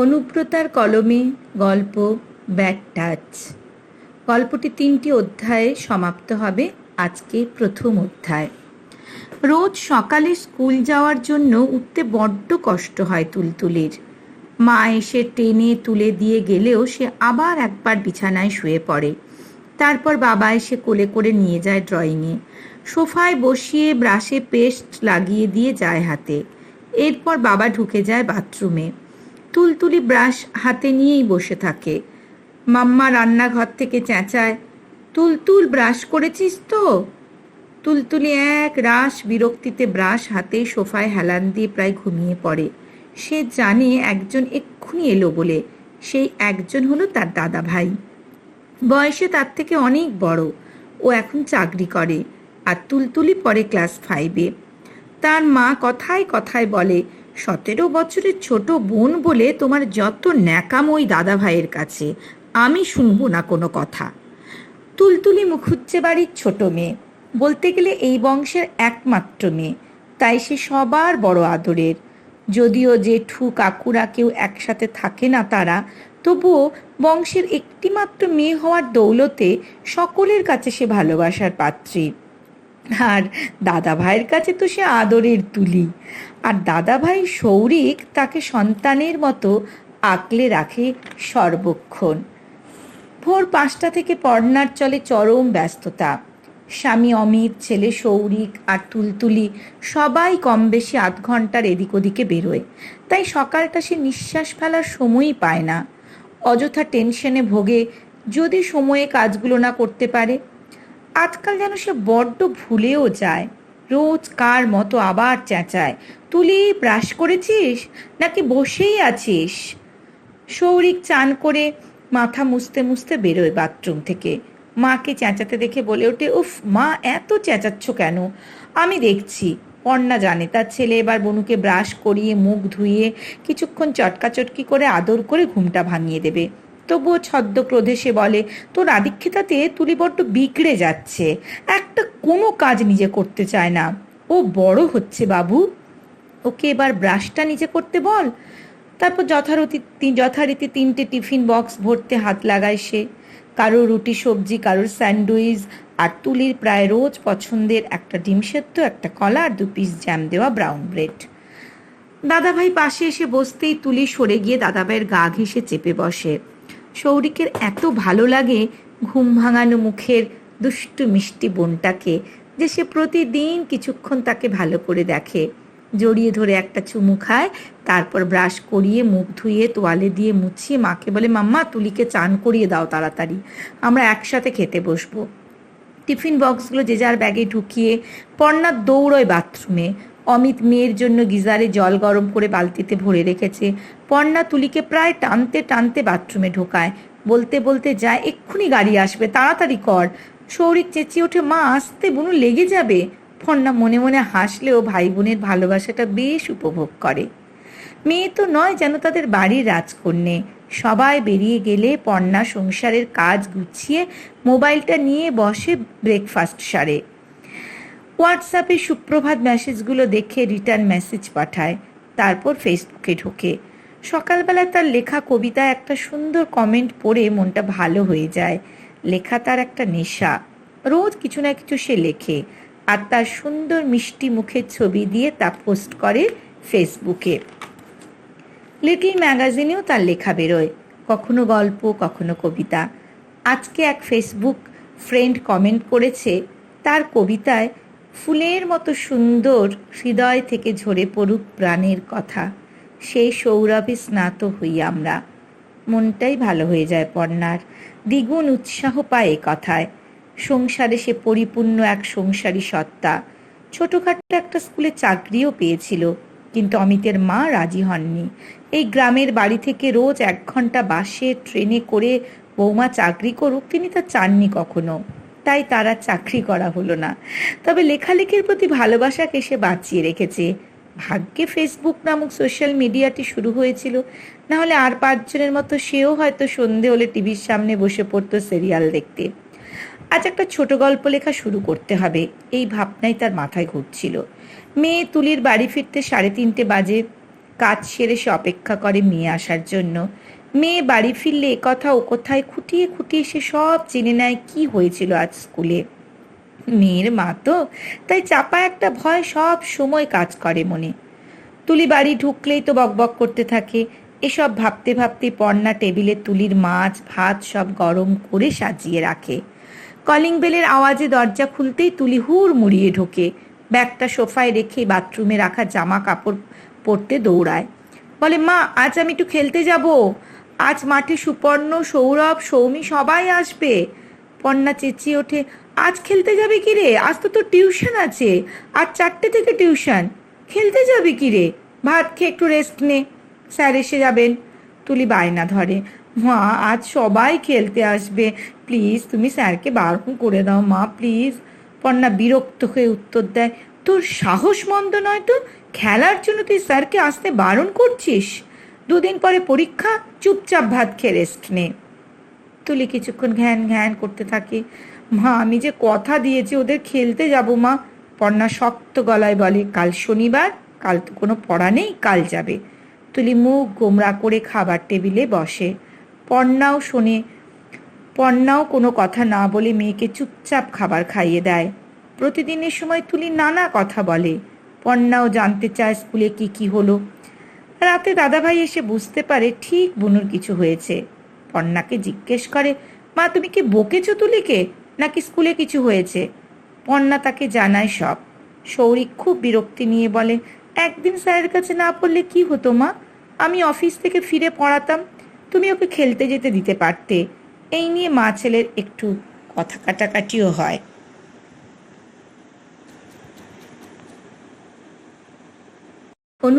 অনুব্রতার কলমে গল্প bad touch. গল্পটি 3টি অধ্যায়ে সমাপ্ত হবে। আজকে প্রথম অধ্যায়। রোজ সকালে স্কুল যাওয়ার জন্য উঠতে বড্ড কষ্ট হয় তুলতুলির। মা এসে টেনে তুলে দিয়ে গেলেও সে আবার একবার বিছানায় শুয়ে পড়ে। তারপর বাবা এসে কোলে করে নিয়ে যায় ড্রয়িংয়ে। সোফায় বসিয়ে ব্রাশে পেস্ট লাগিয়ে দিয়ে যায় হাতে। এরপর বাবা ঢুকে যায় বাথরুমে। তুলতুলি ব্রাশ হাতে নিয়েই বসে থাকে। মাম্মা রান্নাঘর থেকে চেঁচায়, তুলতুল ব্রাশ করেছিস তো? তুলতুলি এক রাশ বিরক্তিতে ব্রাশ হাতে সোফায় হেলান দিয়ে প্রায় ঘুমিয়ে পড়ে। সে জানে একজন এক্ষুনি এলো বলে। সেই একজন হলো তার দাদা ভাই। বয়সে তার থেকে অনেক বড়। ও এখন চাকরি করে, আর তুলতুলি পড়ে ক্লাস 5-এ। তার মা কথায় কথায় বলে, 17 বছরের ছোট বোন বলে তোমার যত ন্যাকামো ওই দাদা ভাইয়ের কাছে, আমি শুনবো না কোনো কথা। তুলতুলি মুখুজ্জে বাড়ির ছোট মেয়ে, বলতে গেলে এই বংশের একমাত্র মেয়ে, তাই সে সবার বড় আদরের। যদিও জেঠু কাকুরা কেউ একসাথে থাকে না তারা, তবুও বংশের একটিমাত্র মেয়ে হওয়ার দৌলতে সকলের কাছে সে ভালোবাসার পাত্রী। আর দাদা ভাইয়ের কাছে তো সে আদরের তুলি। আর দাদা ভাই শৌরিক তাকে সন্তানের মতো আঁকলে রাখে সর্বক্ষণ। ভোর 5টা থেকে পড়নার চলে চরম ব্যস্ততা। স্বামী অমিত, ছেলে শৌরিক আর তুলতুলি সবাই কম বেশি আধ ঘন্টার এদিক ওদিকে বেরোয়। তাই সকালটা সে নিঃশ্বাস ফেলার সময়ই পায় না। অযথা টেনশনে ভোগে যদি সময়ে কাজগুলো না করতে পারে। আজকাল যেন সে বড্ড ভুলেও যায়। রোজ কার মতো আবার চেঁচায়, তুলি ব্রাশ করেছিস নাকি বসেই আছিস? শৌরিক চান করে মাথা মুছতে মুছতে বেরোয় বাথরুম থেকে। মাকে চেঁচাতে দেখে বলে ওঠে, উফ মা, এত চেঁচাচ্ছ কেন? আমি দেখছি। পর্ণা জানে তার ছেলে এবার বনুকে ব্রাশ করিয়ে মুখ ধুইয়ে কিছুক্ষণ চটকাচটকি করে আদর করে ঘুমটা ভাঙিয়ে দেবে। তবুও ছদ্ম ক্রোধে সে বলে, তোর আদিক্ষেতাতে তুলি বড্ড বিগড়ে যাচ্ছে। একটা কোনো কাজ নিজে করতে চায় না। ও বড় হচ্ছে বাবু, ওকে এবার ব্রাশটা নিজে করতে বল। তারপর যথারীতি 3টে টিফিন বক্স ভরতে হাত লাগায় সে। কারোর রুটি সবজি, কারোর স্যান্ডউইচ, আর তুলির প্রায় রোজ পছন্দের একটা ডিম সেদ্ধ, একটা কলা আর 2 পিস জ্যাম দেওয়া ব্রাউন ব্রেড। দাদাভাই পাশে এসে বসতেই তুলি সরে গিয়ে দাদাভাইয়ের গা ঘেঁষে চেপে বসে। শৌরিকের এত ভালো লাগে ঘুম ভাঙানো মুখের দুষ্টু মিষ্টি বোনটাকে, যে সে প্রতিদিন কিছুক্ষণ তাকে ভালো করে দেখে, জড়িয়ে ধরে একটা চুমু খায়, তারপর ব্রাশ করিয়ে মুখ ধুইয়ে তোয়ালে দিয়ে মুছিয়ে মাকে বলে, মাম্মা তুলিকে চান করিয়ে দাও তাড়াতাড়ি, আমরা একসাথে খেতে বসবো। টিফিন বক্সগুলো যে যার ব্যাগে ঢুকিয়ে পর্ণা দৌড়য় বাথরুমে। অমিত মেয়ের জন্য গিজারে জল গরম করে বালতিতে ভরে রেখেছে। পর্ণা তুলিকে প্রায় টানতে টানতে বাথরুমে ঢোকায়, বলতে বলতে যায়, এক্ষুনি গাড়ি আসবে, তাড়াতাড়ি কর। শৌরিক চেঁচিয়ে ওঠে, মা আসতে, বুনু লেগে যাবে। পর্ণা মনে মনে হাসলেও ভাই বোনের ভালোবাসাটা বেশ উপভোগ করে। মেয়ে তো নয়, যেন তাদের বাড়ির রাজকন্যে। সবাই বেরিয়ে গেলে পর্ণা সংসারের কাজ গুছিয়ে মোবাইলটা নিয়ে বসে ব্রেকফাস্ট সারে। হোয়াটসঅ্যাপে সুপ্রভাত মেসেজগুলো দেখে রিটার্ন মেসেজ পাঠায়। তারপর ফেসবুকে ঢোকে। সকালবেলায় তার লেখা কবিতায় একটা সুন্দর কমেন্ট পড়ে মনটা ভালো হয়ে যায়। লেখা তার একটা নেশা। রোজ কিছু না কিছু সে লেখে, আর তার সুন্দর মিষ্টি মুখের ছবি দিয়ে তা পোস্ট করে ফেসবুকে। লিটল ম্যাগাজিনেও তার লেখা বেরোয়, কখনো গল্প, কখনো কবিতা। আজকে এক ফেসবুক ফ্রেন্ড কমেন্ট করেছে, তার কবিতায় ফুলের মতো সুন্দর হৃদয় থেকে ঝরে পড়ুক প্রাণের কথা, সেই সৌরভে স্নাত হই আমরা। মনটাই ভালো হয়ে যায় পর্ণার। দ্বিগুণ উৎসাহ পায় এ কথায়। সংসারে সে পরিপূর্ণ এক সংসারী সত্তা। ছোটোখাটো একটা স্কুলে চাকরিও পেয়েছিল, কিন্তু অমিতের মা রাজি হননি। এই গ্রামের বাড়ি থেকে রোজ 1 ঘন্টা বাসে ট্রেনে করে বৌমা চাকরি করুক তিনি তা চাননি কখনো। তাই তারা চাকরি করা হলো না। তবে লেখালেখির প্রতি ভালোবাসাকে সে বাঁচিয়ে রেখেছে। ভাগ্যে ফেসবুক নামক সোশ্যাল মিডিয়াটি শুরু হয়েছিল, না হলে আর 5 জনের মতো সেও হয়তো সন্ধে হলে টিভির সামনে বসে পড়তো সিরিয়াল দেখতে। আজ একটা ছোট গল্প লেখা শুরু করতে হবে, এই ভাবনাই তার মাথায় ঘুরছিল। মেয়ে তুলির বাড়ি ফিরতে 3:30 বাজে। কাজ সেরে সে অপেক্ষা করে মেয়ে আসার জন্য। মেয়ে বাড়ি ফিরলে এ কথা ও কোথায় খুঁটিয়ে খুঁটিয়ে সে সব জেনে নেয় কি হয়েছিল আজ স্কুলে। মেয়ের মা তো, তাই চাপা একটা ভয় সব সময় কাজ করে মনে। তুলি বাড়ি ঢুকলেই তো বকবক করতে থাকে। এসব ভাবতে ভাবতে পর্ণা টেবিলে তুলির মাছ ভাত সব গরম করে সাজিয়ে রাখে। কলিং বেলের আওয়াজে দরজা খুলতেই তুলি হুড় মুড়িয়ে ঢোকে। ব্যাগটা সোফায় রেখে বাথরুমে রাখা জামা কাপড় পরতে দৌড়ায়। বলে, মা আজ আমি একটু খেলতে যাব, আজ মাঠে সুপর্ণ, সৌরভ, সৌমি সবাই আসবে। পর্ণা চেঁচিয়ে ওঠে, আজ খেলতে যাবে কি রে? আজ তো তোর টিউশন আছে, আর 4টে থেকে টিউশন। খেলতে যাবি কি রে? ভাত খেয়ে একটু রেস্ট নে, স্যার এসে যাবেন। তুলি বায়না ধরে, মা আজ সবাই খেলতে আসবে, প্লিজ তুমি স্যারকে বারণ করে দাও মা, প্লিজ। পর্ণা বিরক্ত হয়ে উত্তর দেয়, তোর সাহস মন্দ নয় তো, খেলার জন্য তুই স্যারকে আসতে বারণ করছিস? 2 দিন পরে পরীক্ষা, চুপচাপ ভাত খেয়ে রেস্ট নে। তুলি কিছুক্ষণ ঘ্যান ঘ্যান করতে থাকে। মা আমি যে কথা দিয়েছি ওদের খেলতে যাব মা। পর্ণা শক্ত গলায় বলে, কাল শনিবার, কাল তো কোনো পড়া নেই, কাল যাবে। তুলি মুখ গোমরা করে খাবার টেবিলে বসে। পর্ণাও শোনে। পর্ণাও কোনো কথা না বলে মেয়েকে চুপচাপ খাবার খাইয়ে দেয়। প্রতিদিনের সময় তুলি নানা কথা বলে। পর্ণাও জানতে চায় স্কুলে কি কি হলো। রাতে দাদাভাই এসে বুঝতে পারে ঠিক বুনুর কিছু হয়েছে। পর্ণাকে জিজ্ঞেস করে, মা তুমি কি বকেছো তুলিকে, নাকি স্কুলে কিছু হয়েছে? পর্ণা তাকে জানায় সব। সৌরিক খুব বিরক্তি নিয়ে বলে, একদিন স্যারের কাছে না পড়লে কি হতো মা? আমি অফিস থেকে ফিরে পড়াতাম, তুমি ওকে খেলতে যেতে দিতে পারতে। এই নিয়ে মা ছেলের একটু কথা কাটাকাটিও হয়।